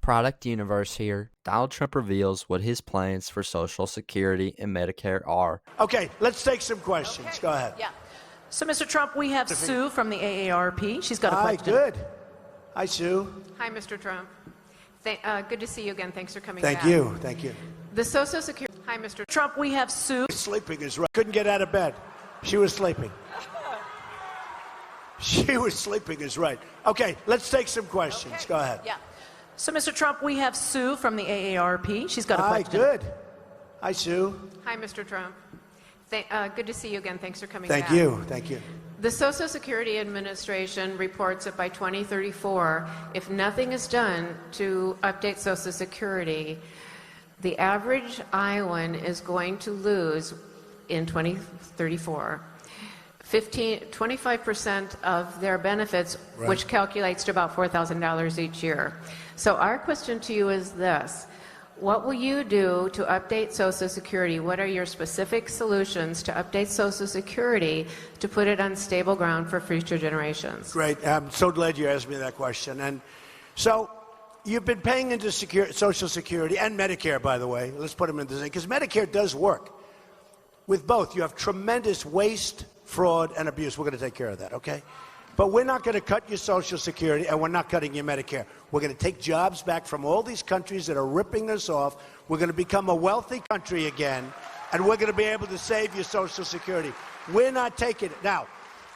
Product universe here. Donald Trump reveals what his plans for Social Security and Medicare are. Okay, let's take some questions. Okay. Go ahead. Yeah. So, Mr. Trump, we have Sue from the AARP. She's got a Hi, question. good. Hi, Sue. Hi, Mr. Trump. Good to see you again. Thanks for coming Thank back. you. Thank you. The Social Security. Hi, Mr. Trump, we have Sue. Sleeping is right. Couldn't get out of bed. She was sleeping. She was sleeping is right. Okay, let's take some questions. Okay. Go ahead. Yeah. So, Mr. Trump, we have Sue from the AARP. She's got a Hi, question. good. Hi, Sue. Hi, Mr. Trump. Good to see you again. Thanks for coming Thank back. you. Thank you. The Social Security Administration reports that by 2034, if nothing is done to update Social Security, the average Iowan is going to lose in 2034 25% of their benefits, Right. which calculates to about $4,000 each year. So our question to you is this: what will you do to update Social Security? What are your specific solutions to update Social Security to put it on stable ground for future generations? Great. I'm so glad you asked me that question. And so you've been paying into Social Security and Medicare, by the way. Let's put them in the same, because Medicare does work. With both, you have tremendous waste, fraud, and abuse. We're going to take care of that, okay? But we're not going to cut your Social Security, and we're not cutting your Medicare. We're going to take jobs back from all these countries that are ripping us off. We're going to become a wealthy country again, and we're going to be able to save your Social Security. We're not taking it. Now,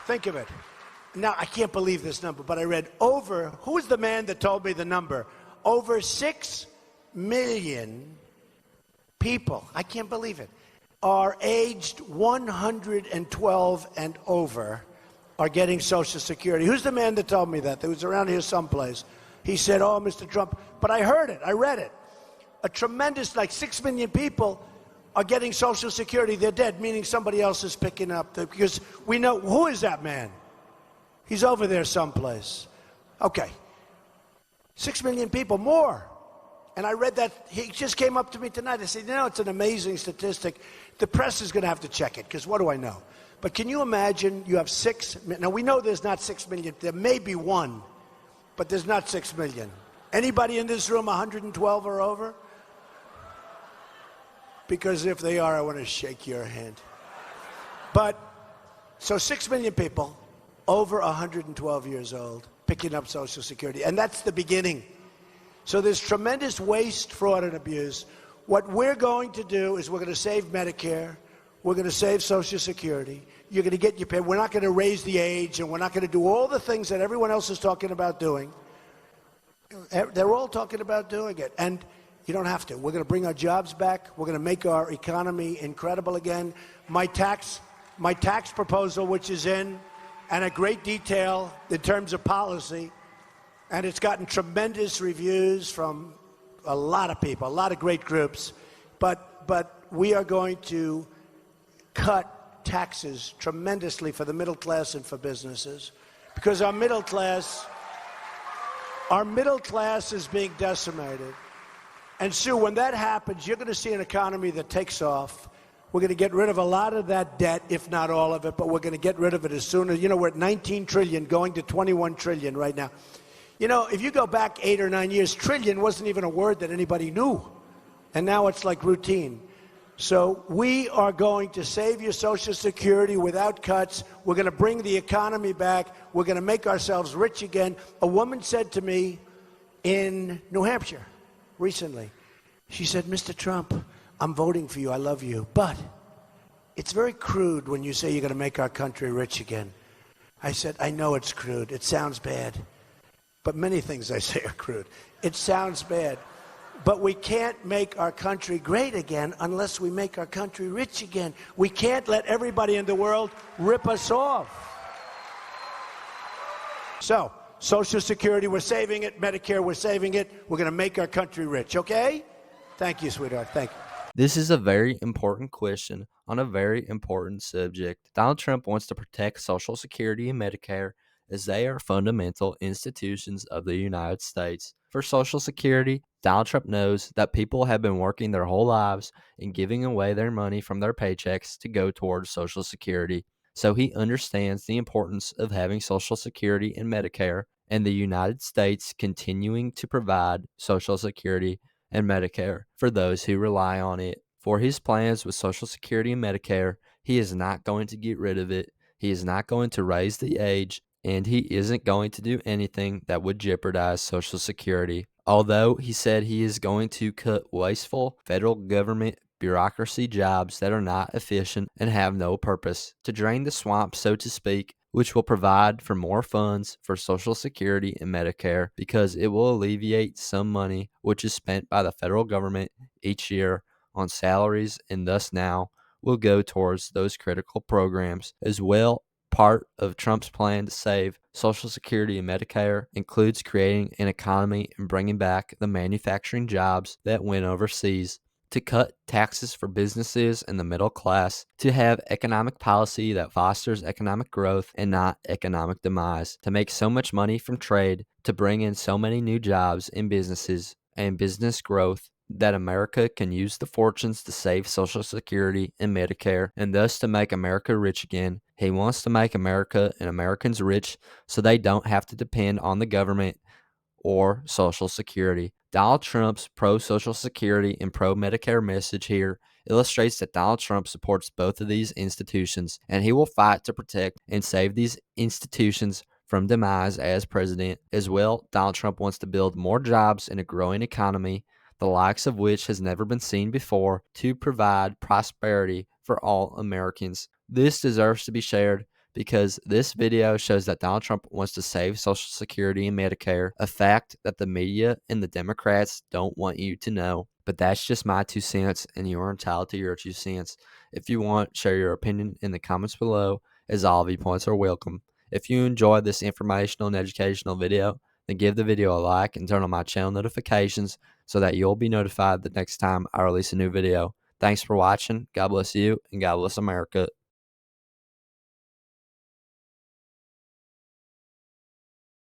think of it. Now, I can't believe this number, but I read who was the man that told me the number? Over 6 million people, I can't believe it, are aged 112 and over are getting Social Security. Who's the man that told me that? That was around here someplace. He said, oh, Mr. Trump, but I heard it, I read it. A tremendous, like 6 million people are getting Social Security. They're dead, meaning somebody else is picking up. Because we know, who is that man? He's over there someplace. Okay. 6 million people, more. And I read that, he just came up to me tonight. I said, you know, it's an amazing statistic. The press is going to have to check it, because what do I know? But can you imagine you have now we know there's not 6 million, there may be one, but there's not 6 million. Anybody in this room 112 or over? Because if they are, I want to shake your hand. But, so 6 million people over 112 years old picking up Social Security, and that's the beginning. So there's tremendous waste, fraud, and abuse. What we're going to do is we're going to save Medicare. We're going to save Social Security. You're going to get your pay. We're not going to raise the age, and we're not going to do all the things that everyone else is talking about doing. They're all talking about doing it, and you don't have to. We're going to bring our jobs back. We're going to make our economy incredible again. My tax proposal, which is in, and a great detail in terms of policy, and it's gotten tremendous reviews from a lot of people, a lot of great groups. But we are going to cut taxes tremendously for the middle class and for businesses, because our middle class is being decimated. And Sue, when that happens, you're going to see an economy that takes off. We're going to get rid of a lot of that debt, if not all of it, but we're going to get rid of it as soon as, we're at 19 trillion, going to 21 trillion right now. If you go back 8 or 9 years, trillion wasn't even a word that anybody knew. And now it's like routine. So we are going to save your Social Security without cuts. We're going to bring the economy back. We're going to make ourselves rich again. A woman said to me in New Hampshire recently, she said, Mr. Trump, I'm voting for you. I love you. But it's very crude when you say you're going to make our country rich again. I said, I know it's crude. It sounds bad. But many things I say are crude. It sounds bad. But we can't make our country great again unless we make our country rich again. We can't let everybody in the world rip us off. So, Social Security, we're saving it. Medicare, we're saving it. We're going to make our country rich, okay? Thank you, sweetheart. Thank you. This is a very important question on a very important subject. Donald Trump wants to protect Social Security and Medicare, as they are fundamental institutions of the United States. For Social Security, Donald Trump knows that people have been working their whole lives and giving away their money from their paychecks to go towards Social Security. So he understands the importance of having Social Security and Medicare, and the United States continuing to provide Social Security and Medicare for those who rely on it. For his plans with Social Security and Medicare, he is not going to get rid of it. He is not going to raise the age, and he isn't going to do anything that would jeopardize Social Security. Although he said he is going to cut wasteful federal government bureaucracy jobs that are not efficient and have no purpose, to drain the swamp, so to speak, which will provide for more funds for Social Security and Medicare because it will alleviate some money which is spent by the federal government each year on salaries and thus now will go towards those critical programs as well. Part of Trump's plan to save Social Security and Medicare includes creating an economy and bringing back the manufacturing jobs that went overseas, to cut taxes for businesses and the middle class, to have economic policy that fosters economic growth and not economic demise, to make so much money from trade, to bring in so many new jobs in businesses and business growth that America can use the fortunes to save Social Security and Medicare and thus to make America rich again. He wants to make America and Americans rich so they don't have to depend on the government or Social Security. Donald Trump's pro Social Security and pro Medicare message here illustrates that Donald Trump supports both of these institutions, and he will fight to protect and save these institutions from demise as president. As well, Donald Trump wants to build more jobs in a growing economy, the likes of which has never been seen before, to provide prosperity for all Americans. This deserves to be shared because this video shows that Donald Trump wants to save Social Security and Medicare, a fact that the media and the Democrats don't want you to know. But that's just my 2 cents, and you are entitled to your 2 cents. If you want, share your opinion in the comments below, as all viewpoints are welcome. If you enjoyed this informational and educational video, then give the video a like and turn on my channel notifications so that you'll be notified the next time I release a new video. Thanks for watching. God bless you, and God bless America.